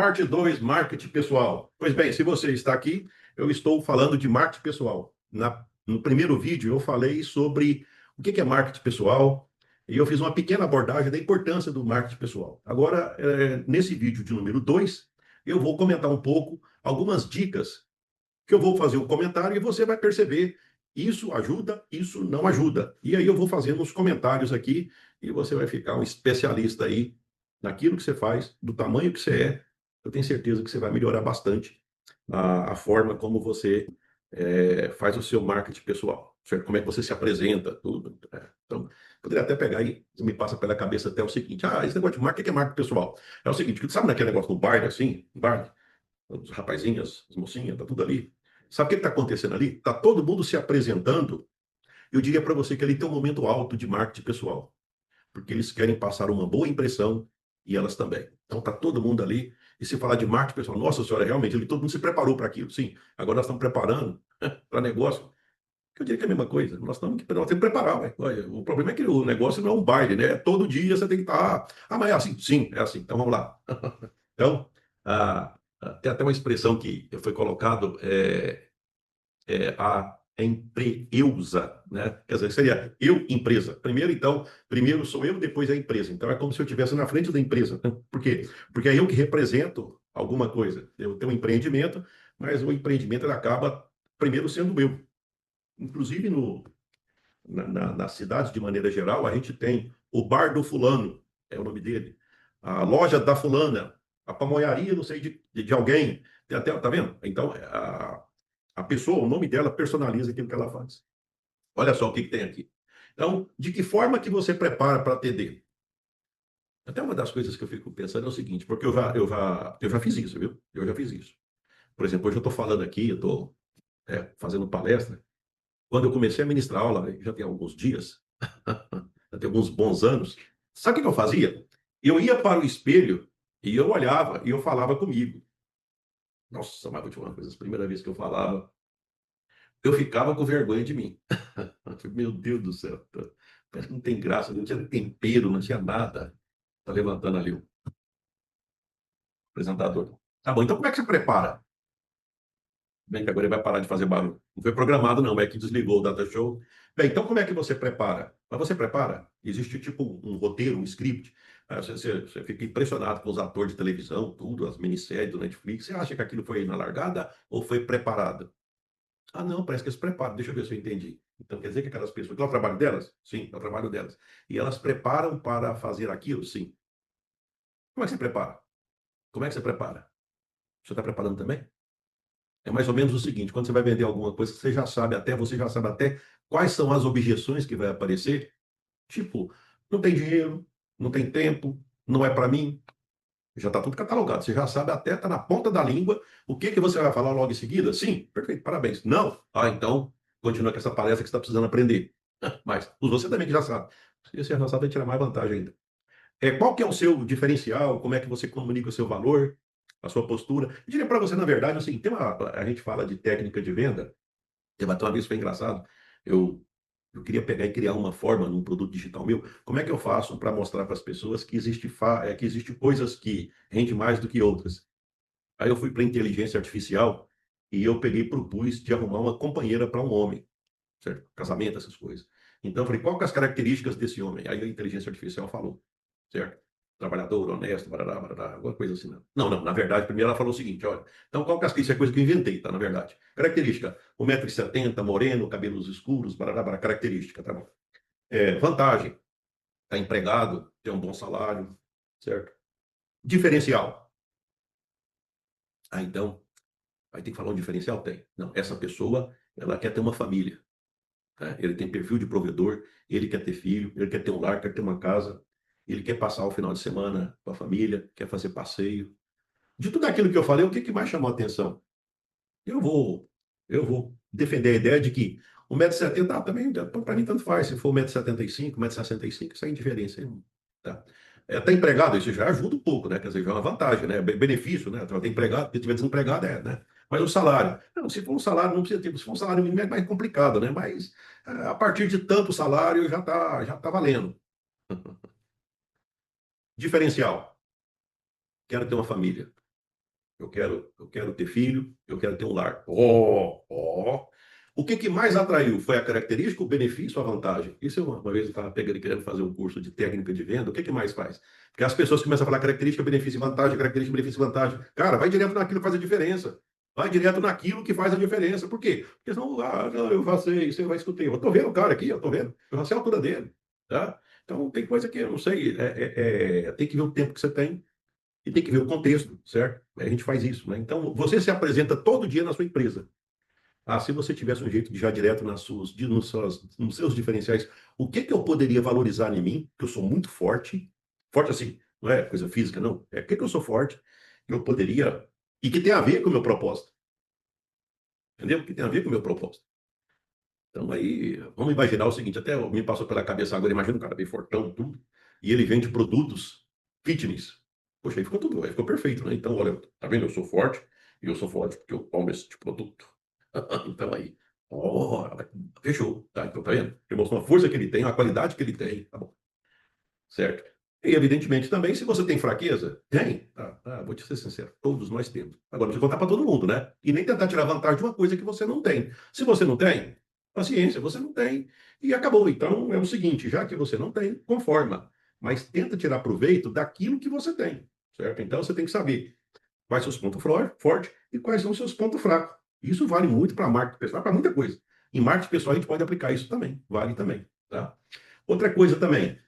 Parte 2, marketing pessoal. Pois bem, se você está aqui, eu estou falando de marketing pessoal. No primeiro vídeo, eu falei sobre o que é marketing pessoal e eu fiz uma pequena abordagem da importância do marketing pessoal. Agora, nesse vídeo de número 2, eu vou comentar um pouco algumas dicas que eu vou fazer um comentário e você vai perceber isso ajuda, isso não ajuda. E aí eu vou fazendo os comentários aqui e você vai ficar um especialista aí naquilo que você faz, do tamanho que você é. Eu tenho certeza que você vai melhorar bastante a forma como você faz o seu marketing pessoal, certo? Como é que você se apresenta, tudo. Então, poderia até pegar aí, me passa pela cabeça até o seguinte: esse negócio de marketing, o que é marketing pessoal? É o seguinte, sabe naquele negócio do bar, assim, bar, os rapazinhos, as mocinhas, tá tudo ali. Sabe o que está acontecendo ali? Está todo mundo se apresentando. Eu diria para você que ali tem um momento alto de marketing pessoal, porque eles querem passar uma boa impressão e elas também. Então está todo mundo ali. E se falar de marketing pessoal, nossa senhora, realmente, ali todo mundo se preparou para aquilo. Sim, agora nós estamos preparando para negócio. Eu diria que é a mesma coisa. Nós temos que preparar. Ué. Olha, o problema é que o negócio não é um baile, né? Todo dia você tem que estar. Mas é assim? Sim, é assim. Então vamos lá. Então, tem até uma expressão que foi colocado, a empreusa, né? Quer dizer, seria eu, empresa. Primeiro, então, primeiro sou eu, depois é a empresa. Então, é como se eu estivesse na frente da empresa. Né? Por quê? Porque é eu que represento alguma coisa. Eu tenho um empreendimento, mas o empreendimento ele acaba primeiro sendo meu. Inclusive, nas cidades, de maneira geral, a gente tem o bar do fulano, é o nome dele, a loja da fulana, a pamonharia, não sei, de alguém. Tem até, tá vendo? Então, a pessoa, o nome dela personaliza aquilo que ela faz. Olha só o que tem aqui. Então, de que forma que você prepara para atender? Até uma das coisas que eu fico pensando é o seguinte, porque eu já fiz isso, viu? Eu já fiz isso. Por exemplo, hoje eu estou falando aqui, eu estou fazendo palestra. Quando eu comecei a ministrar aula, já tem alguns dias, já tem alguns bons anos, sabe o que eu fazia? Eu ia para o espelho e eu olhava e eu falava comigo. Nossa, mas vou te falar uma coisa, a primeira vez que eu falava, eu ficava com vergonha de mim. Meu Deus do céu, parece que não tem graça, não tinha tempero, não tinha nada. Tá levantando ali o apresentador. Tá bom, então como é que você prepara? Bem que agora ele vai parar de fazer barulho. Não foi programado, não, é que desligou o data show. Bem, então como é que você prepara? Mas você prepara? Existe tipo um roteiro, um script. Você fica impressionado com os atores de televisão, tudo, as minisséries do Netflix. Você acha que aquilo foi na largada ou foi preparado? Ah, não, parece que eles preparam. Deixa eu ver se eu entendi. Então quer dizer que aquelas pessoas. Que é o trabalho delas? Sim, é o trabalho delas. E elas preparam para fazer aquilo? Sim. Como é que você prepara? Como é que você prepara? Você está preparando também? É mais ou menos o seguinte: quando você vai vender alguma coisa, você já sabe até quais são as objeções que vai aparecer. Tipo, não tem dinheiro, não tem tempo, não é para mim. Já está tudo catalogado. Você já sabe até, está na ponta da língua, o que que você vai falar logo em seguida. Sim, perfeito, parabéns. Não? Então, continua com essa palestra que você está precisando aprender. Mas você também que já sabe. Se você já sabe, vai tirar mais vantagem ainda. Qual que é o seu diferencial? Como é que você comunica o seu valor, a sua postura? Eu diria para você, na verdade, assim, a gente fala de técnica de venda. Teve até uma vez, foi engraçado. Eu queria pegar e criar uma forma num produto digital meu. Como é que eu faço para mostrar para as pessoas que existe coisas que rendem mais do que outras? Aí eu fui para a inteligência artificial e eu peguei e propus de arrumar uma companheira para um homem, certo? Casamento, essas coisas. Então eu falei, qual que é as características desse homem? Aí a inteligência artificial falou, certo? Trabalhador, honesto, barará, barará, alguma coisa assim. Não, na verdade, primeiro ela falou o seguinte, olha, então qual que é isso é coisa que eu inventei, tá, na verdade. Característica, 1,70 m, moreno, cabelos escuros, barará, barará, característica, tá bom. Vantagem, tá empregado, tem um bom salário, certo? Diferencial. Então, aí tem que falar um diferencial? Tem. Não, essa pessoa, ela quer ter uma família, né? Ele tem perfil de provedor, ele quer ter filho, ele quer ter um lar, quer ter uma casa, ele quer passar o final de semana com a família, quer fazer passeio. De tudo aquilo que eu falei, o que mais chamou a atenção? Eu vou, eu vou defender a ideia de que 1,70 m também, para mim, tanto faz. Se for 1,75 m, 1,65 m, isso é indiferença. Tá? Tá empregado, isso já ajuda um pouco, né? Quer dizer, já é uma vantagem, né? Benefício, né? Tem empregado, se tiver desempregado, né? Mas o salário, não, se for um salário, não precisa ter, se for um salário mínimo é mais complicado, né? Mas a partir de tanto salário já tá valendo. Diferencial, quero ter uma família. eu quero ter filho, eu quero ter um lar. O que mais atraiu foi a característica, o benefício, a vantagem. Isso uma vez eu estava pegando e querendo fazer um curso de técnica de venda, o que mais faz? Porque as pessoas começam a falar característica, benefício e vantagem, característica, benefício e vantagem. Cara, vai direto naquilo que faz a diferença. Vai direto naquilo que faz a diferença. Por quê? Porque senão, não, eu faço isso, eu vai escutar. Eu tô vendo o cara aqui, eu tô vendo. Eu já sei a altura dele. Tá? Então, tem coisa que eu não sei. Tem que ver o tempo que você tem e tem que ver o contexto, certo? A gente faz isso, né? Então, você se apresenta todo dia na sua empresa. Se você tivesse um jeito de já direto nos seus diferenciais, o que que eu poderia valorizar em mim, que eu sou muito forte, forte assim, não é coisa física, não, é o que que eu sou forte, que eu poderia, e que tem a ver com o meu propósito, entendeu? Que tem a ver com o meu propósito. Então aí, vamos imaginar o seguinte, até me passou pela cabeça agora, imagina um cara bem fortão, tudo, e ele vende produtos fitness. Poxa, aí ficou tudo, aí ficou perfeito, né? Então, olha, tá vendo? Eu sou forte, e eu sou forte porque eu tomo esse tipo de produto. Então aí, ó, fechou, tá? Então tá vendo? Ele mostrou a força que ele tem, a qualidade que ele tem, tá bom, certo? E evidentemente também, se você tem fraqueza, tem, vou te ser sincero, todos nós temos. Agora, não precisa contar para todo mundo, né? E nem tentar tirar vantagem de uma coisa que você não tem. Se você não tem, paciência, você não tem, e acabou. Então é o seguinte, já que você não tem, conforma, mas tenta tirar proveito daquilo que você tem, certo? Então você tem que saber quais são os pontos fortes e quais são os seus pontos fracos. Isso vale muito para marketing pessoal, para muita coisa. Em marketing pessoal, a gente pode aplicar isso também, vale também. Tá? Outra coisa também,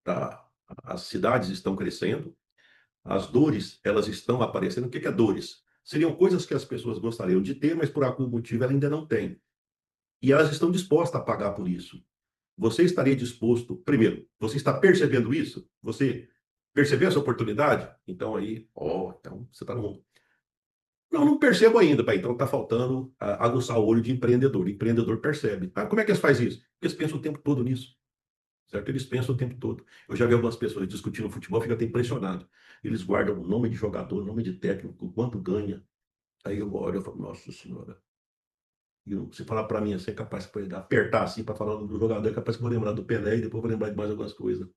tá? As cidades estão crescendo, as dores elas estão aparecendo. O que é dores? Seriam coisas que as pessoas gostariam de ter, mas por algum motivo ela ainda não tem. E elas estão dispostas a pagar por isso. Você estaria disposto, primeiro, você está percebendo isso? Você percebeu essa oportunidade? Então aí, então você está no não percebo ainda, pai. Então tá faltando aguçar o olho de empreendedor. Empreendedor percebe. Como é que eles fazem isso? Porque eles pensam o tempo todo nisso. Certo? Eles pensam o tempo todo. Eu já vi algumas pessoas discutindo futebol, fico até impressionado. Eles guardam o nome de jogador, o nome de técnico, quanto ganha. Aí eu olho e falo, nossa senhora. E se falar para mim, você é capaz de apertar assim para falar do jogador, é capaz que eu vou lembrar do Pelé e depois vou lembrar de mais algumas coisas.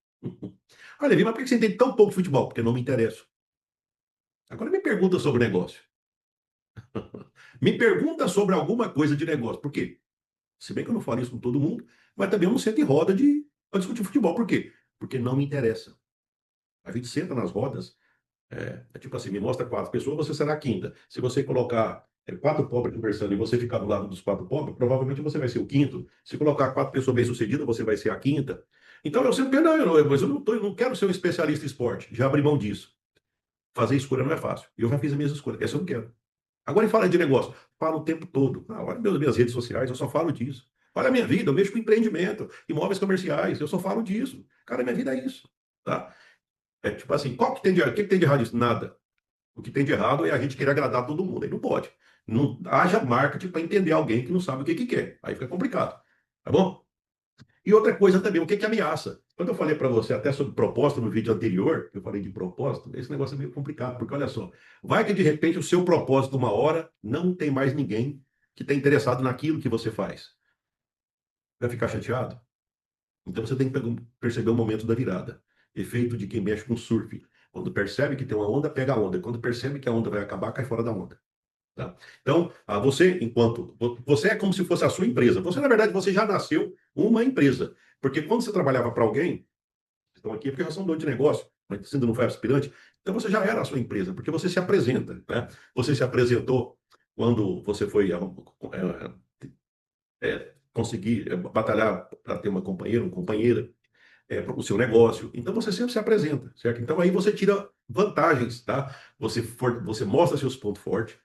Olha, Levi, mas por que você entende tão pouco de futebol? Porque não me interessa. Agora me pergunta sobre negócio. Me pergunta sobre alguma coisa de negócio. Por quê? Se bem que eu não falo isso com todo mundo, mas também eu não sento em roda para discutir futebol. Por quê? Porque não me interessa. A gente senta nas rodas, tipo assim, me mostra quatro pessoas, você será a quinta. Se você colocar quatro pobres conversando e você ficar do lado dos quatro pobres, provavelmente você vai ser o quinto. Se colocar quatro pessoas bem-sucedidas, você vai ser a quinta. Então eu sempre, não, mas eu não quero ser um especialista em esporte. Já abri mão disso. Fazer escolha não é fácil. Eu já fiz as minhas escolhas. Essa eu não quero. Agora, em fala de negócio, falo o tempo todo. Olha minhas redes sociais, eu só falo disso. Olha a minha vida, eu mexo com empreendimento, imóveis comerciais, eu só falo disso. Cara, minha vida é isso. Tá? É tipo assim, o que tem de errado nisso? Nada. O que tem de errado é a gente querer agradar todo mundo. Aí não pode. Não haja marketing para entender alguém que não sabe o que quer. Aí fica complicado. Tá bom? E outra coisa também, o que que ameaça? Quando eu falei para você até sobre propósito no vídeo anterior, eu falei de propósito, esse negócio é meio complicado, porque olha só, vai que de repente o seu propósito, uma hora, não tem mais ninguém que está interessado naquilo que você faz. Vai ficar chateado? Então você tem que perceber o momento da virada. Efeito de quem mexe com surf. Quando percebe que tem uma onda, pega a onda. Quando percebe que a onda vai acabar, cai fora da onda. Tá? Então, você é como se fosse a sua empresa. Você, na verdade, você já nasceu uma empresa. Porque quando você trabalhava para alguém, estão aqui porque já são donos de negócio, mas você ainda não foi aspirante, então você já era a sua empresa, porque você se apresenta. Né? Você se apresentou quando você foi conseguir batalhar para ter uma companheira, um companheira, para o seu negócio. Então você sempre se apresenta, certo? Então aí você tira vantagens, tá? Você mostra seus pontos fortes.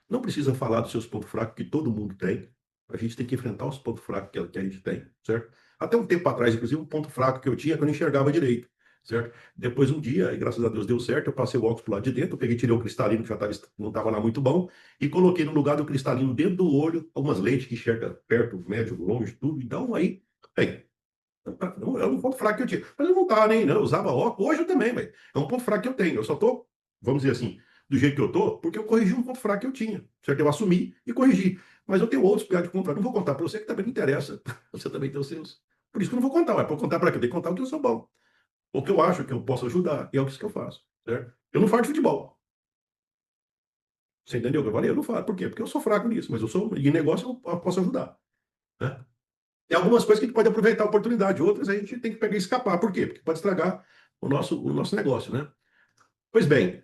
Não precisa falar dos seus pontos fracos, que todo mundo tem. A gente tem que enfrentar os pontos fracos que a gente tem, certo? Até um tempo atrás, inclusive, um ponto fraco que eu tinha é que eu não enxergava direito, certo? Depois, um dia, e graças a Deus deu certo, eu passei o óculos pro lado de dentro, eu peguei, tirei o cristalino, que não estava lá muito bom, e coloquei no lugar do cristalino dentro do olho, algumas lentes que enxerga perto, médio, longe, tudo. Então, aí, bem, é um ponto fraco que eu tinha. Mas eu não estava nem, não. Eu usava óculos. Hoje eu também, mas é um ponto fraco que eu tenho. Eu só tô, vamos dizer assim, do jeito que eu tô, porque eu corrigi um ponto fraco que eu tinha. Certo? Eu assumi e corrigi. Mas eu tenho outros piadas de ponto fraco. Não vou contar para você que também não interessa. Você também tem os seus. Por isso que eu não vou contar. Mas para contar para quê? Eu tenho que contar o que eu sou bom. O que eu acho que eu posso ajudar. E é isso que eu faço. Certo? Eu não falo de futebol. Você entendeu o que eu falei? Eu não falo. Por quê? Porque eu sou fraco nisso, mas eu sou, em negócio eu posso ajudar, né? Tem algumas coisas que a gente pode aproveitar a oportunidade, outras a gente tem que pegar e escapar. Por quê? Porque pode estragar o nosso negócio, né? Pois bem,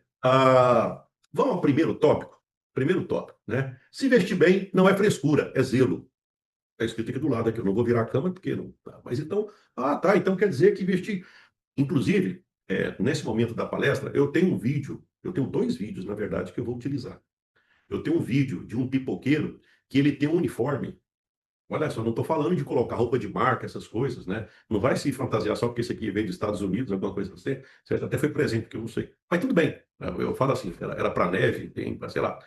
vamos ao primeiro tópico. Primeiro tópico, né? Se vestir bem não é frescura, é zelo. Está escrito aqui do lado, aqui. Eu não vou virar a cama porque não. Tá. Mas então, tá. Então quer dizer que vestir. Inclusive, nesse momento da palestra, eu tenho um vídeo, eu tenho dois vídeos, na verdade, que eu vou utilizar. Eu tenho um vídeo de um pipoqueiro que ele tem um uniforme. Olha só, não estou falando de colocar roupa de marca, essas coisas, né? Não vai se fantasiar só porque esse aqui veio dos Estados Unidos, alguma coisa assim. Você até foi presente, que eu não sei. Mas tudo bem. Eu falo assim, era para neve, tem, sei lá.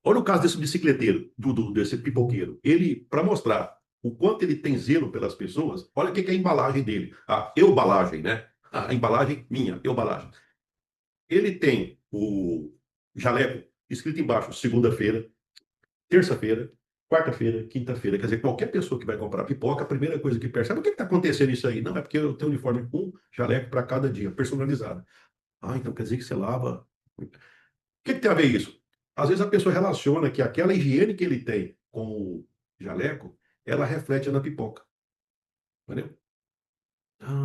Olha o caso desse bicicleteiro, desse pipoqueiro. Ele, para mostrar o quanto ele tem zelo pelas pessoas, olha o que é a embalagem dele. A embalagem, né? A embalagem minha, embalagem. Ele tem o jaleco escrito embaixo, segunda-feira, terça-feira, quarta-feira, quinta-feira. Quer dizer, qualquer pessoa que vai comprar pipoca, a primeira coisa que percebe, o que está acontecendo isso aí? Não, é porque eu tenho um uniforme com jaleco para cada dia, personalizado. Então quer dizer que você lava. O que tem a ver isso? Às vezes a pessoa relaciona que aquela higiene que ele tem com o jaleco, ela reflete na pipoca. Entendeu?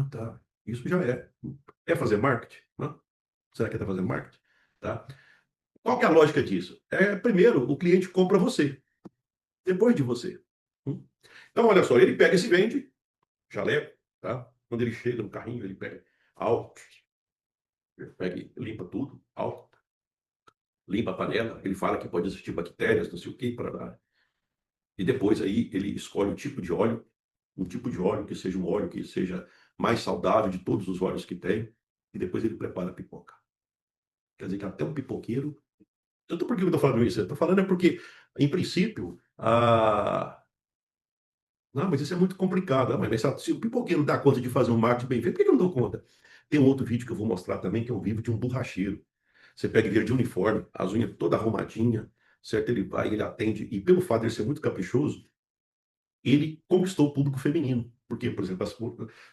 Tá. Isso já é. É fazer marketing? Não? Será que é fazer marketing? Tá? Qual que é a lógica disso? Primeiro, o cliente compra você, depois de você. Hum? Então, olha só, ele pega e se vende, jaleco, tá? Quando ele chega no carrinho, ele pega álcool, pega e limpa tudo, álcool, limpa a panela, ele fala que pode existir bactérias, não sei o que, para dar. E depois aí ele escolhe o tipo de óleo, um tipo de óleo que seja um óleo que seja mais saudável de todos os óleos que tem, e depois ele prepara a pipoca. Quer dizer que até um pipoqueiro. Por que eu estou falando isso? Eu estou falando porque, em princípio, não, mas isso é muito complicado. Mas se o pipoqueiro dá conta de fazer um marketing bem feito, por que eu não dou conta? Tem um outro vídeo que eu vou mostrar também, que é um vídeo de um borracheiro. Você pega ele de uniforme, as unhas toda arrumadinha, certo? Ele vai, ele atende, e pelo fato de ele ser muito caprichoso, ele conquistou o público feminino. Porque, por exemplo,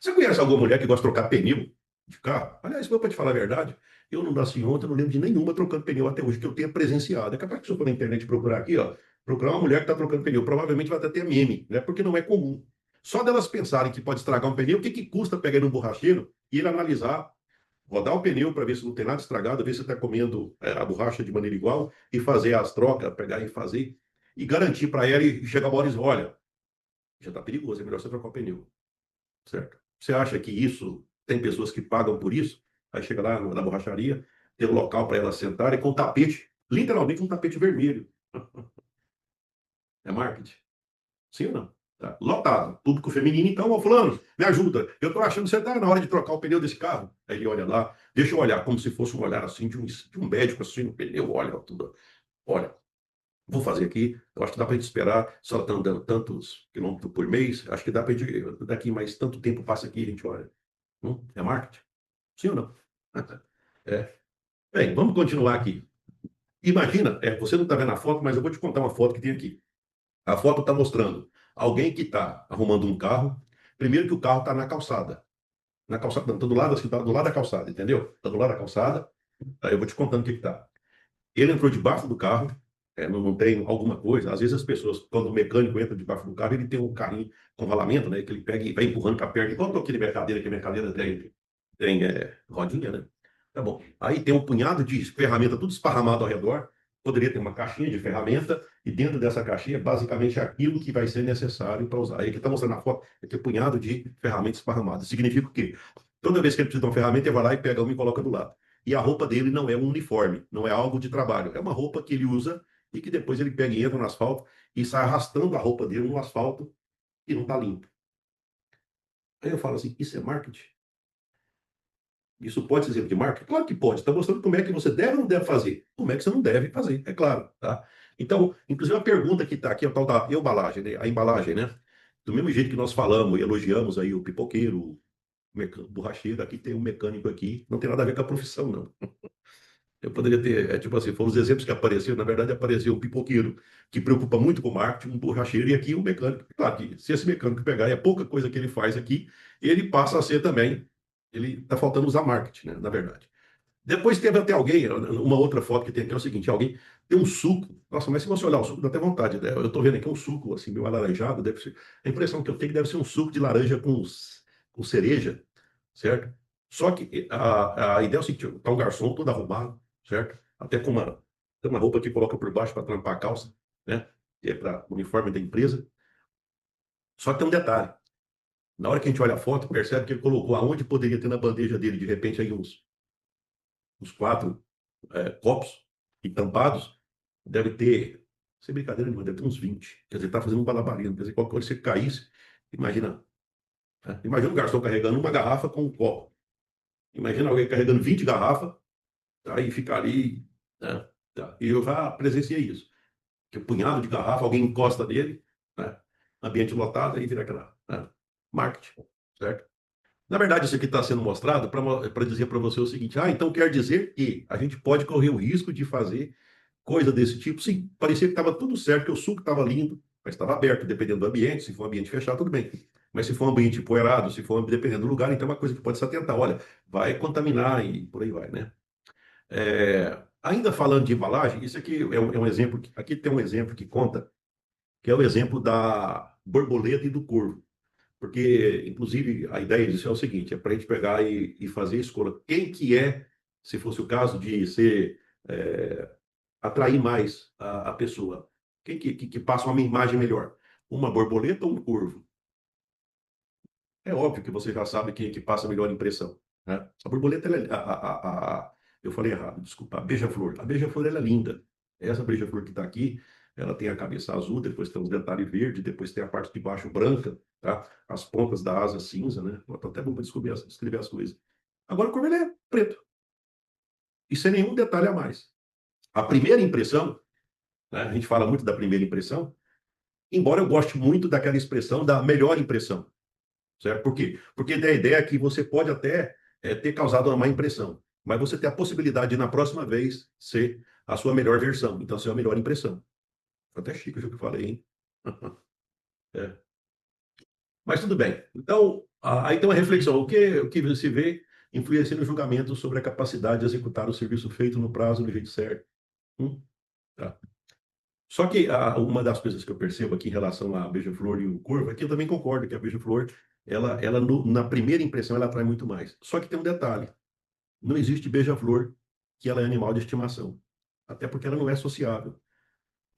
você conhece alguma mulher que gosta de trocar pneu de carro? Aliás, para te falar a verdade, eu não nasci ontem, eu não lembro de nenhuma trocando pneu até hoje que eu tenha presenciado. É capaz que se eu for na internet procurar aqui, ó, procurar uma mulher que está trocando pneu, provavelmente vai até ter meme, né? Porque não é comum. Só delas pensarem que pode estragar um pneu, o que custa pegar no borracheiro e ele analisar, rodar o pneu para ver se não tem nada estragado, ver se está comendo a borracha de maneira igual e fazer as trocas, pegar e fazer e garantir para ela e chegar uma hora e dizer, olha, já está perigoso, é melhor você trocar o pneu, certo? Você acha que isso, tem pessoas que pagam por isso? Aí chega lá na borracharia, tem um local para ela sentar e com um tapete, literalmente um tapete vermelho. É marketing? Sim ou não? Tá. Lotado. Público feminino, então, ô fulano, me ajuda. Eu estou achando que você está na hora de trocar o pneu desse carro. Aí ele olha lá, deixa eu olhar, como se fosse um olhar assim de um médico assim no pneu, olha tudo. Olha, vou fazer aqui. Eu acho que dá para a gente esperar. Se ela está andando tantos quilômetros por mês, acho que dá para a gente, daqui mais tanto tempo passa aqui, a gente olha. É marketing? Sim ou não? É. Bem, vamos continuar aqui. Imagina, você não está vendo a foto, mas eu vou te contar uma foto que tem aqui. A foto está mostrando alguém que está arrumando um carro. Primeiro que o carro está na calçada. Na calçada, não, está do lado, assim, tá do lado da calçada, entendeu? Está do lado da calçada. Aí eu vou te contando o que está. Ele entrou debaixo do carro, não tem alguma coisa. Às vezes as pessoas, quando o mecânico entra debaixo do carro, ele tem um carrinho com rolamento, né? Que ele pega e vai empurrando para perto. Igual aquele mercadeira, que a mercadeira tem rodinha, né? Tá bom. Aí tem um punhado de ferramenta tudo esparramado ao redor. Poderia ter uma caixinha de ferramenta, e dentro dessa caixinha, basicamente, é aquilo que vai ser necessário para usar. Aí aqui está mostrando na foto, aquele punhado de ferramentas esparramadas. Significa o quê? Toda vez que ele precisa de uma ferramenta, ele vai lá e pega uma e coloca do lado. E a roupa dele não é um uniforme, não é algo de trabalho. É uma roupa que ele usa e que depois ele pega e entra no asfalto e sai arrastando a roupa dele no asfalto e não está limpo. Aí eu falo assim, isso é marketing? Isso pode ser exemplo de marketing? Claro que pode. Está mostrando como é que você deve ou não deve fazer. Como é que você não deve fazer, é claro. Tá? Então, inclusive a pergunta que está aqui é o tal da embalagem, né? A embalagem, né? Do mesmo jeito que nós falamos e elogiamos aí o pipoqueiro, o borracheiro, aqui tem um mecânico aqui, não tem nada a ver com a profissão, não. Eu poderia ter, tipo assim, foram os exemplos que apareceram, na verdade apareceu um pipoqueiro que preocupa muito com o marketing, um borracheiro, e aqui um mecânico. Claro que se esse mecânico pegar, e é pouca coisa que ele faz aqui, ele passa a ser também, ele está faltando usar marketing, né, na verdade. Depois teve até alguém, uma outra foto que tem aqui é o seguinte: alguém tem um suco. Nossa, mas se você olhar o suco, dá até vontade, né? Eu tô vendo aqui um suco, assim, meio alaranjado. Deve ser, a impressão que eu tenho é que deve ser um suco de laranja com cereja, certo? Só que a ideia é o seguinte: tá um garçom todo arrumado, certo? Até com tem uma roupa que coloca por baixo para trampar a calça, né? Que é para uniforme da empresa. Só que tem um detalhe. Na hora que a gente olha a foto, percebe que ele colocou aonde poderia ter na bandeja dele, de repente, aí uns quatro copos entampados, deve ter, sem brincadeira nenhuma, deve ter uns 20. Quer dizer, tá fazendo um balabarismo. Quer dizer, qualquer hora que você caísse, imagina, né? Imagina um garçom carregando uma garrafa com um copo. Imagina alguém carregando 20 garrafas, tá? E ficar ali, né? Tá. E eu já presenciei isso. Que o punhado de garrafa, alguém encosta nele, né? Ambiente lotado, aí vira aquela, né? Marketing, certo? Na verdade, isso aqui está sendo mostrado para dizer para você o seguinte: então quer dizer que a gente pode correr o risco de fazer coisa desse tipo. Sim, parecia que estava tudo certo, que o suco estava lindo, mas estava aberto, dependendo do ambiente. Se for um ambiente fechado, tudo bem. Mas se for um ambiente empoeirado, se for dependendo do lugar, então é uma coisa que pode se atentar. Olha, vai contaminar e por aí vai, né? Ainda falando de embalagem, isso aqui é um exemplo. Aqui tem um exemplo que conta, que é o exemplo da borboleta e do corvo. Porque, inclusive, a ideia disso é o seguinte: é para a gente pegar e fazer a escolha. Quem que é, se fosse o caso de ser, atrair mais a pessoa? Quem que passa uma imagem melhor? Uma borboleta ou um corvo? É óbvio que você já sabe quem que passa a melhor impressão, né? A borboleta, ela eu falei errado, desculpa, a beija-flor. A beija-flor, ela é linda. Essa beija-flor que está aqui, ela tem a cabeça azul, depois tem os detalhes verdes, depois tem a parte de baixo branca, tá? As pontas da asa cinza, né? Tá até bom para descrever as coisas. Agora o corvo, ele é preto, e sem nenhum detalhe a mais. A primeira impressão, né? A gente fala muito da primeira impressão, embora eu goste muito daquela expressão da melhor impressão. Certo? Por quê? Porque da ideia é que você pode até ter causado uma má impressão, mas você tem a possibilidade de, na próxima vez, ser a sua melhor versão. Então, ser a melhor impressão. Foi até chique o que eu falei, hein? É. Mas tudo bem. Então, aí tem uma reflexão. O que se vê influencia no julgamento sobre a capacidade de executar o serviço feito no prazo, do jeito certo. Hum? Tá. Só que uma das coisas que eu percebo aqui em relação à beija-flor e o corvo é que eu também concordo que a beija-flor, ela na primeira impressão, ela atrai muito mais. Só que tem um detalhe: não existe beija-flor que ela é animal de estimação, até porque ela não é sociável.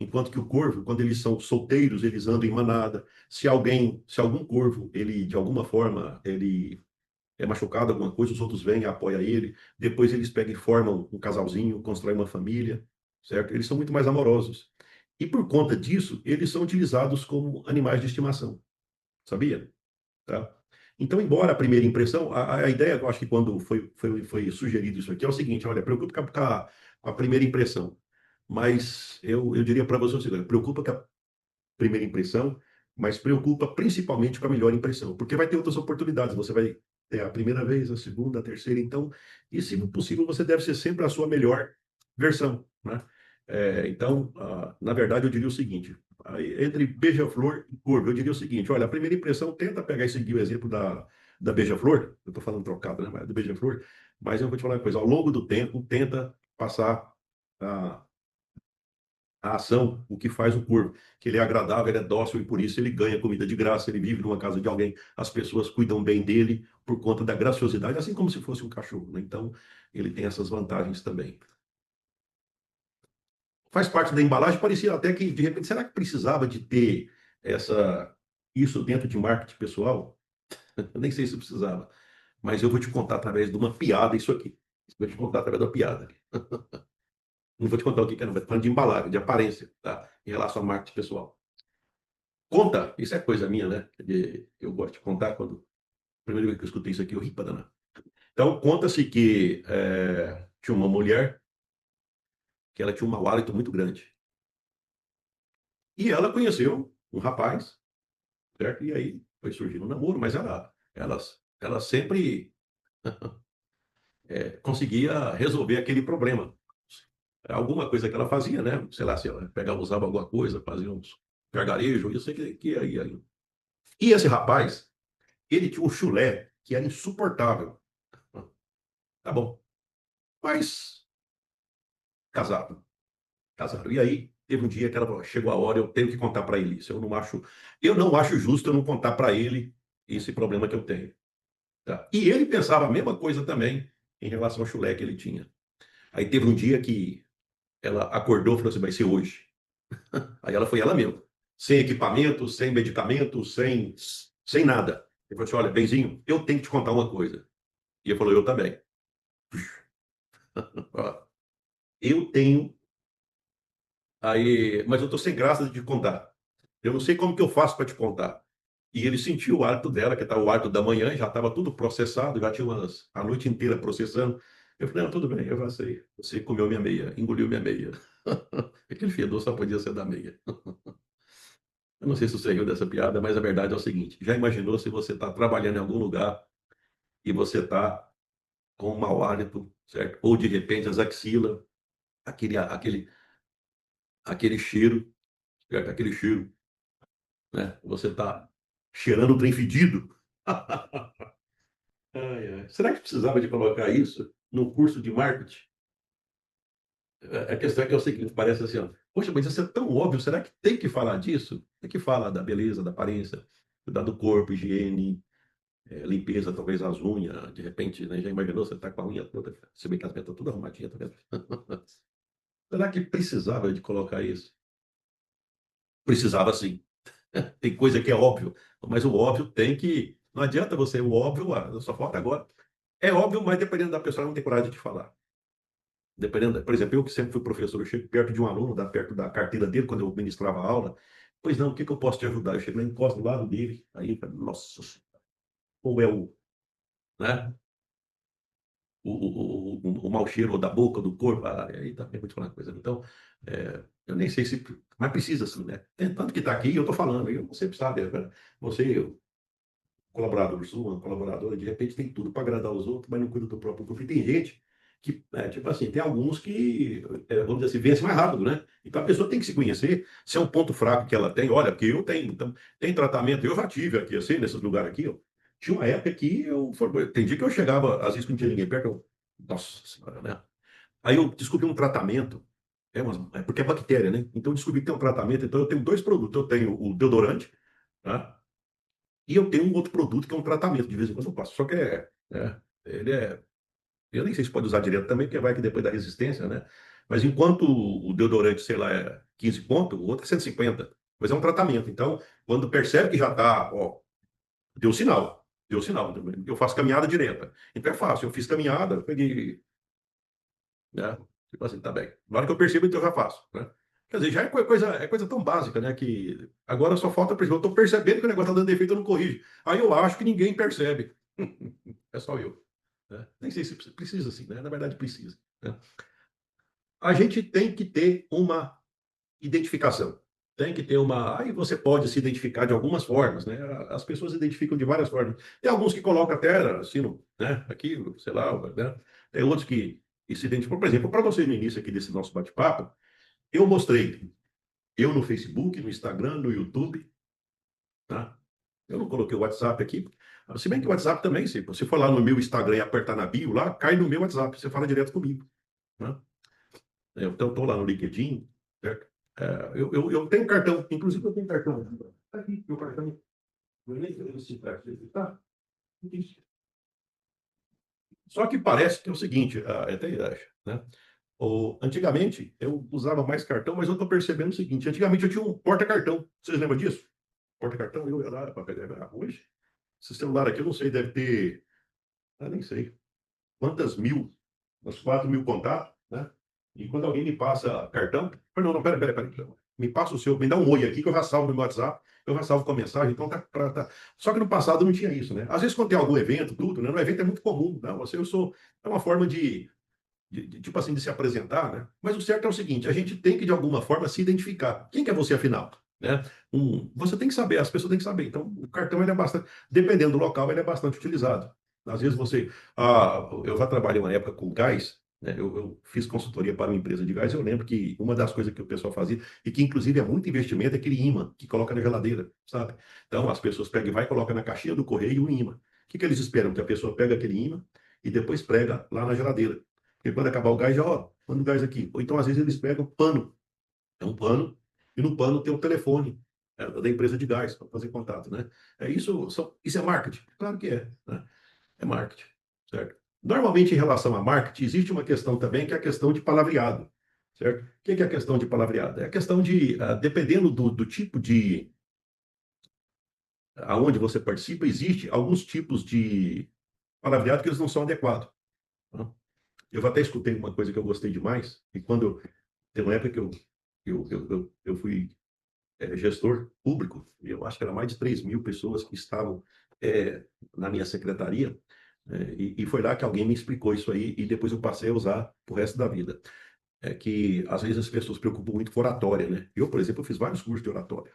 Enquanto que o corvo, quando eles são solteiros, eles andam em manada. Se algum corvo, ele de alguma forma, ele é machucado, alguma coisa, os outros vêm e apoiam ele. Depois eles pegam e formam um casalzinho, constroem uma família, certo? Eles são muito mais amorosos. E por conta disso, eles são utilizados como animais de estimação, sabia? Tá? Então, embora a primeira impressão, a ideia, eu acho que quando foi sugerido isso aqui, é o seguinte: olha, preocupe com a primeira impressão. Mas eu diria para você o seguinte: preocupa com a primeira impressão, mas preocupa principalmente com a melhor impressão, porque vai ter outras oportunidades. Você vai ter a primeira vez, a segunda, a terceira, então, e se possível, você deve ser sempre a sua melhor versão, né? Então, na verdade, eu diria o seguinte: entre beija-flor e corvo, eu diria o seguinte: olha, a primeira impressão, tenta pegar e seguir o exemplo da beija-flor. Eu estou falando trocado, né? Mas da beija-flor. Mas eu vou te falar uma coisa: ao longo do tempo, tenta passar a, a ação, o que faz o corvo, que ele é agradável, ele é dócil e por isso ele ganha comida de graça, ele vive numa casa de alguém, as pessoas cuidam bem dele por conta da graciosidade, assim como se fosse um cachorro, né? Então, ele tem essas vantagens também. Faz parte da embalagem, parecia até que, de repente, será que precisava de ter isso dentro de marketing pessoal? Eu nem sei se precisava, mas eu vou te contar através de uma piada isso aqui. Vou te contar através da piada. Não vou te contar o que que é, não, vou te falando de embalagem, de aparência, tá? Em relação ao marketing pessoal. Conta, isso é coisa minha, né? Eu gosto de contar quando. Primeira vez que eu escutei isso aqui, eu ri pra danar. Então, conta-se que tinha uma mulher que ela tinha um mau hálito muito grande. E ela conheceu um rapaz, certo? E aí foi surgindo um namoro, mas ela sempre conseguia resolver aquele problema. Alguma coisa que ela fazia, né? Sei lá, se ela pegava, usava alguma coisa, fazia uns gargarejo, eu sei que aí. E esse rapaz, ele tinha um chulé que era insuportável. Tá bom. mas casaram, casaram. E aí teve um dia que ela falou, chegou a hora, eu tenho que contar para ele isso. Eu não acho justo eu não contar para ele esse problema que eu tenho. Tá? E ele pensava a mesma coisa também em relação ao chulé que ele tinha. Aí teve um dia que ela acordou e falou assim, vai ser hoje. Aí ela foi ela mesma. Sem equipamento, sem medicamento, sem nada. Ele falou assim, olha, Benzinho, eu tenho que te contar uma coisa. E ele falou, eu também. Ó, eu tenho, mas eu tô sem graça de te contar. Eu não sei como que eu faço para te contar. E ele sentiu o hálito dela, que estava o hálito da manhã, já estava tudo processado, já tinha a noite inteira processando. Eu falei, não, tudo bem, eu já sei. Você comeu minha meia, engoliu minha meia. Aquele fedor só podia ser da meia. Eu não sei se você riu dessa piada, mas a verdade é o seguinte: já imaginou se você está trabalhando em algum lugar e você está com um mau hálito, certo? Ou de repente as axilas, aquele cheiro, certo? Aquele cheiro, né? Você está cheirando o trem fedido. Ai, ai. Será que precisava de colocar isso no curso de marketing? A questão é que é o seguinte, parece assim, ó, poxa, mas isso é tão óbvio, será que tem que falar disso? Tem que falar da beleza, da aparência, cuidar do corpo, higiene, limpeza, talvez as unhas, de repente, né? Já imaginou você tá com a unha toda, se bem que as minhas estão tudo arrumadinha, tá vendo? Será que precisava de colocar isso? Precisava sim. Tem coisa que é óbvio, mas o óbvio tem que. Não adianta você, o óbvio, só falta agora. É óbvio, mas dependendo da pessoa, ela não tem coragem de falar. Dependendo, por exemplo, eu que sempre fui professor, eu chego perto de um aluno, perto da carteira dele, quando eu ministrava a aula. Pois não, o que que eu posso te ajudar? Eu chego lá, encosto do lado dele, aí, nossa, ou é o, né? O mau cheiro da boca, do corpo, aí também vou te falar uma coisa. Então, eu nem sei se. Mas precisa, sim, né? Tanto que está aqui, eu estou falando, você sabe, você, colaborador sua, uma colaboradora, de repente tem tudo para agradar os outros, mas não cuida do próprio corpo. E tem gente que, tipo assim, tem alguns que, vamos dizer assim, vence mais rápido, né? Então a pessoa tem que se conhecer, se é um ponto fraco que ela tem, olha, porque eu tenho, então, tem tratamento, eu já tive aqui, assim, nesses lugares aqui, ó. Tinha uma época que tem dia que eu chegava, às vezes que não tinha ninguém perto, nossa senhora, né? Aí eu descobri um tratamento, porque é bactéria, né? Então eu descobri que tem um tratamento, então eu tenho dois produtos, eu tenho o deodorante, tá? E eu tenho um outro produto que é um tratamento, de vez em quando eu passo. Só que ele é, eu nem sei se pode usar direto também, porque vai que depois da resistência, né? Mas enquanto o deodorante, sei lá, é 15 conto, o outro é 150. Mas é um tratamento. Então, quando percebe que já está, ó, deu sinal. Deu sinal. Eu faço caminhada direta. Então é fácil. Eu fiz caminhada, eu peguei, né? Tipo assim, tá bem. Na hora que eu percebo, então eu já faço, né? Quer dizer, já é coisa tão básica, né? Que agora só falta, por exemplo, eu tô percebendo que o negócio tá dando defeito, eu não corrijo. Aí eu acho que ninguém percebe. É só eu, né? Nem sei se precisa assim, né? Na verdade, precisa, né? A gente tem que ter uma identificação. Tem que ter uma. Aí você pode se identificar de algumas formas, né? As pessoas se identificam de várias formas. Tem alguns que colocam até assim, né? Aqui, sei lá, né? Tem outros que se identificam. Por exemplo, para você no início aqui desse nosso bate-papo, eu mostrei eu no Facebook, no Instagram, no YouTube, tá? Eu não coloquei o WhatsApp aqui. Se bem que o WhatsApp também, se você for lá no meu Instagram e apertar na bio lá, cai no meu WhatsApp, você fala direto comigo, né? Então, estou lá no LinkedIn, certo? Eu tenho cartão, inclusive eu tenho cartão. Tá aqui, meu cartão. Eu nem sei se tá. Só que parece que é o seguinte, até acho, né? Antigamente, eu usava mais cartão, mas eu estou percebendo o seguinte: antigamente eu tinha um porta-cartão. Vocês lembram disso? Porta-cartão, eu ia lá para pegar. Hoje, esse celular aqui, eu não sei, deve ter, nem sei, quantas mil, uns 4.000 contatos, né? E quando alguém me passa cartão, não, não, pera. Me passa o seu, me dá um oi aqui que eu já salvo no meu WhatsApp, eu já salvo com a mensagem, então tá. Só que no passado não tinha isso, né? Às vezes quando tem algum evento, tudo, né? No evento é muito comum, não, eu sou, é uma forma tipo assim, de se apresentar, né? Mas o certo é o seguinte, a gente tem que, de alguma forma, se identificar. Quem que é você, afinal? Né? Você tem que saber, as pessoas têm que saber. Então, o cartão, ele é bastante, dependendo do local, ele é bastante utilizado. Às vezes você... eu já trabalhei uma época com gás, né? Eu fiz consultoria para uma empresa de gás, eu lembro que uma das coisas que o pessoal fazia, e que inclusive é muito investimento, é aquele imã que coloca na geladeira, sabe? Então, as pessoas pegam e vai e colocam na caixinha do correio o imã. O que que eles esperam? Que a pessoa pega aquele imã e depois prega lá na geladeira. Porque quando acabar o gás, já, ó, manda o gás aqui. Ou então, às vezes, eles pegam pano. É um pano, e no pano tem um telefone da empresa de gás para fazer contato, né? Isso é marketing? Claro que é, né? É marketing, certo? Normalmente, em relação a marketing, existe uma questão também que é a questão de palavreado, certo? O que é a questão de palavreado? É a questão de, dependendo do tipo de, aonde você participa, existe alguns tipos de palavreado que eles não são adequados. Tá? Eu até escutei uma coisa que eu gostei demais, e quando, tem uma época que eu fui gestor público, eu acho que era mais de 3.000 pessoas que estavam é, na minha secretaria, e foi lá que alguém me explicou isso aí, e depois eu passei a usar o resto da vida. É que, às vezes, as pessoas se preocupam muito com oratória, né? Eu, por exemplo, eu fiz vários cursos de oratória.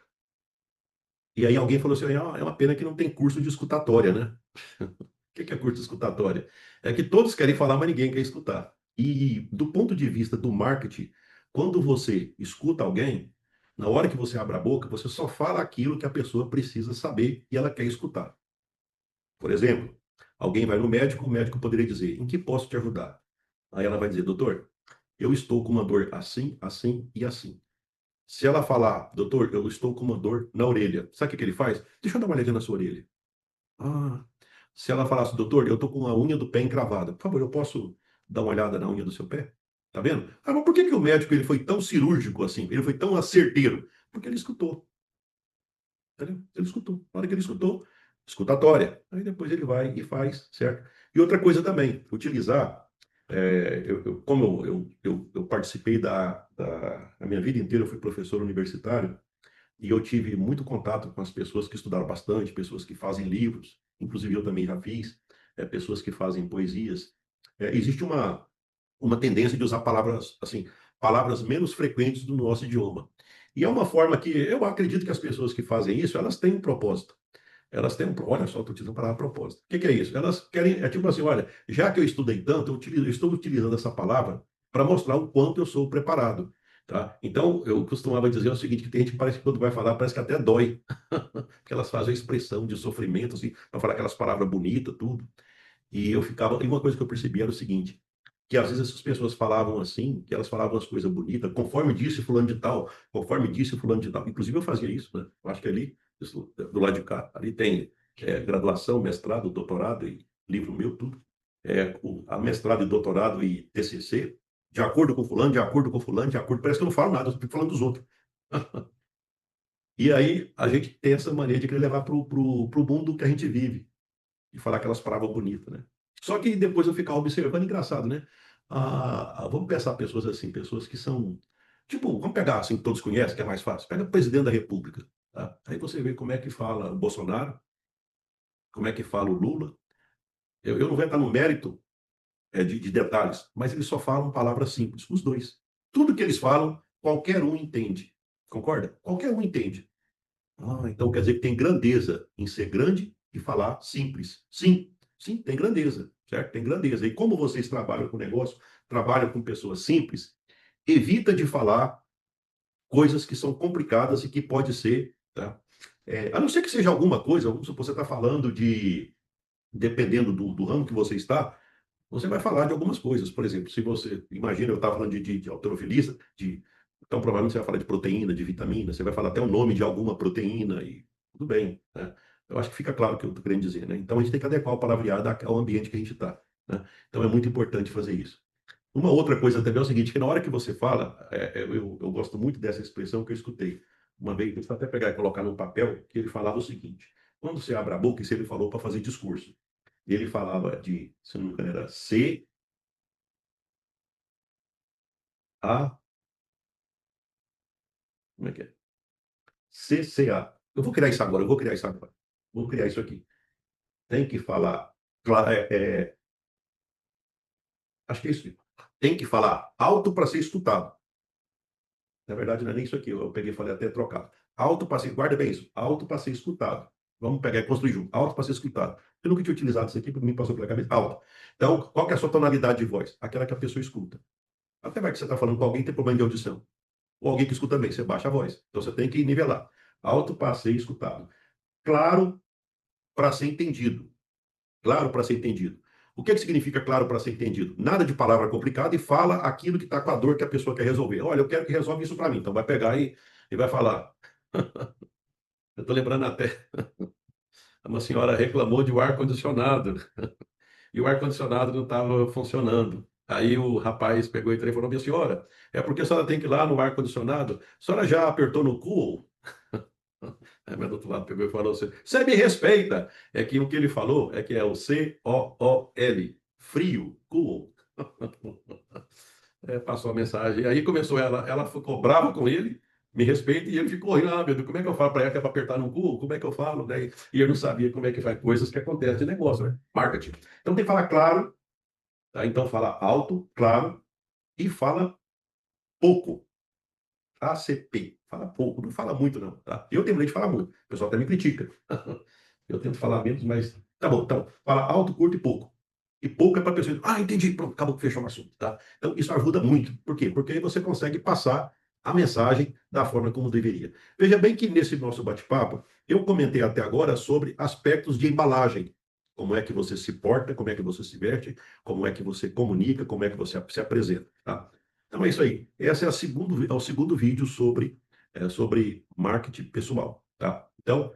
E aí alguém falou assim, é uma pena que não tem curso de escutatória, né? O que é curso de escutatória? É que todos querem falar, mas ninguém quer escutar. E do ponto de vista do marketing, quando você escuta alguém, na hora que você abre a boca, você só fala aquilo que a pessoa precisa saber e ela quer escutar. Por exemplo, alguém vai no médico, o médico poderia dizer: em que posso te ajudar? Aí ela vai dizer: doutor, eu estou com uma dor assim, assim e assim. Se ela falar: doutor, eu estou com uma dor na orelha, sabe o que que ele faz? Deixa eu dar uma olhadinha na sua orelha. Ah, se ela falasse: doutor, eu estou com a unha do pé encravada, por favor, eu posso dar uma olhada na unha do seu pé? Tá vendo? Ah, mas por que que o médico ele foi tão cirúrgico assim? Ele foi tão asserteiro? Porque ele escutou. Entendeu? Ele escutou. Na hora que ele escutou, escutatória. Aí depois ele vai e faz, certo? E outra coisa também, utilizar. Como eu participei a minha vida inteira, eu fui professor universitário, e eu tive muito contato com as pessoas que estudaram bastante, pessoas que fazem livros, inclusive eu também já fiz, pessoas que fazem poesias. Existe uma tendência de usar palavras assim, palavras menos frequentes do nosso idioma. E é uma forma que eu acredito que as pessoas que fazem isso, elas têm um propósito. Elas têm um, olha só, estou utilizando a palavra propósito. O que que é isso? Elas querem, é tipo assim, olha, já que eu estudei tanto, eu estou utilizando essa palavra para mostrar o quanto eu sou preparado. Tá? Então, eu costumava dizer o seguinte, que tem gente que parece que quando vai falar, parece que até dói. Porque elas fazem a expressão de sofrimento, assim, para falar aquelas palavras bonitas, tudo. E uma coisa que eu percebi era o seguinte, que às vezes essas pessoas falavam assim, que elas falavam as coisas bonitas, conforme disse fulano de tal, conforme disse fulano de tal. Inclusive eu fazia isso, né? Eu acho que ali, isso, do lado de cá, ali tem graduação, mestrado, doutorado e livro meu, tudo. A mestrado e doutorado e TCC, de acordo com fulano, de acordo com fulano, de acordo, parece que eu não falo nada, eu fico falando dos outros. E aí a gente tem essa mania de querer levar pro mundo que a gente vive e falar aquelas palavras bonitas, né? Só que depois eu ficava observando, engraçado, né? Vamos pensar pessoas assim, pessoas que são, tipo, vamos pegar assim, que todos conhecem, que é mais fácil. Pega o presidente da República, tá? Aí você vê como é que fala o Bolsonaro, como é que fala o Lula. Eu não vou entrar no mérito de detalhes, mas eles só falam palavras simples, os dois. Tudo que eles falam, qualquer um entende. Concorda? Qualquer um entende. Então quer dizer que tem grandeza em ser grande e falar simples. Sim, sim, tem grandeza, certo? Tem grandeza. E como vocês trabalham com negócio, trabalham com pessoas simples, evita de falar coisas que são complicadas e que pode ser, tá? A não ser que seja alguma coisa, vamos supor, você está falando dependendo do ramo que você está, você vai falar de algumas coisas. Por exemplo, se você, imagina, eu estava falando de halterofilista, então provavelmente você vai falar de proteína, de vitamina, você vai falar até o nome de alguma proteína e tudo bem, né? Eu acho que fica claro o que eu estou querendo dizer, né? Então a gente tem que adequar o palavreado ao ambiente que a gente está, né? Então é muito importante fazer isso. Uma outra coisa também é o seguinte, que na hora que você fala, eu gosto muito dessa expressão que eu escutei uma vez, deixa eu até pegar e colocar num papel, que ele falava o seguinte, quando você abre a boca, isso ele falou para fazer discurso. Ele falava de, se não me engano, era A, como é que é? CCA. Eu vou criar isso agora, eu vou criar isso agora. Vou criar isso aqui. Tem que falar, acho que é isso. Tem que falar alto para ser escutado. Na verdade, não é nem isso aqui, eu peguei e falei até trocado. Alto para ser, guarda bem isso, alto para ser escutado. Vamos pegar e construir junto. Alto para ser escutado. Eu nunca tinha utilizado isso aqui, para mim passou pela cabeça. Alto. Então, qual que é a sua tonalidade de voz? Aquela que a pessoa escuta. Até vai que você está falando com alguém que tem problema de audição. Ou alguém que escuta bem, você baixa a voz. Então você tem que nivelar. Alto para ser escutado. Claro para ser entendido. Claro para ser entendido. O que significa claro para ser entendido? Nada de palavra complicada e fala aquilo que está com a dor que a pessoa quer resolver. Olha, eu quero que resolva isso para mim. Então vai pegar e vai falar. Eu estou lembrando até, uma senhora reclamou de um ar-condicionado e o ar-condicionado não estava funcionando. Aí o rapaz pegou e falou: minha senhora, é porque a senhora tem que ir lá no ar-condicionado, a senhora já apertou no cool? Aí, mas do outro lado pegou e falou assim: você me respeita. É que o que ele falou é que é o C-O-O-L, frio, cool. É, passou a mensagem. Aí começou ela ficou brava com ele, me respeita, e ele ficou rindo: ah, meu Deus, como é que eu falo para ela que é para apertar no cool? Como é que eu falo? Né? E eu não sabia como é que faz coisas que acontecem de negócio, né? Marketing. Então tem que falar claro, tá? Então fala alto, claro, e fala pouco. ACP. Fala pouco, não fala muito, não. Tá? Eu tenho medo de falar muito. O pessoal até me critica. Eu tento falar menos, mas tá bom. Então, fala alto, curto e pouco. E pouco é para a pessoa. Ah, entendi. Pronto, acabou que fechou o assunto. Tá? Então, isso ajuda muito. Por quê? Porque aí você consegue passar a mensagem da forma como deveria. Veja bem que nesse nosso bate-papo, eu comentei até agora sobre aspectos de embalagem. Como é que você se porta, como é que você se veste, como é que você comunica, como é que você se apresenta. Tá? Então é isso aí. Esse é, é o segundo vídeo sobre marketing pessoal. Tá? Então,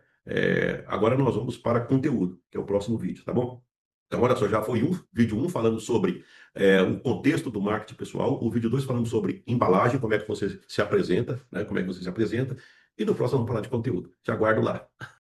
agora nós vamos para conteúdo, que é o próximo vídeo, tá bom? Então, olha só, já foi vídeo 1 falando sobre o contexto do marketing pessoal, o vídeo 2 falando sobre embalagem, como é que você se apresenta, né? Como é que você se apresenta, e no próximo vamos falar de conteúdo. Te aguardo lá.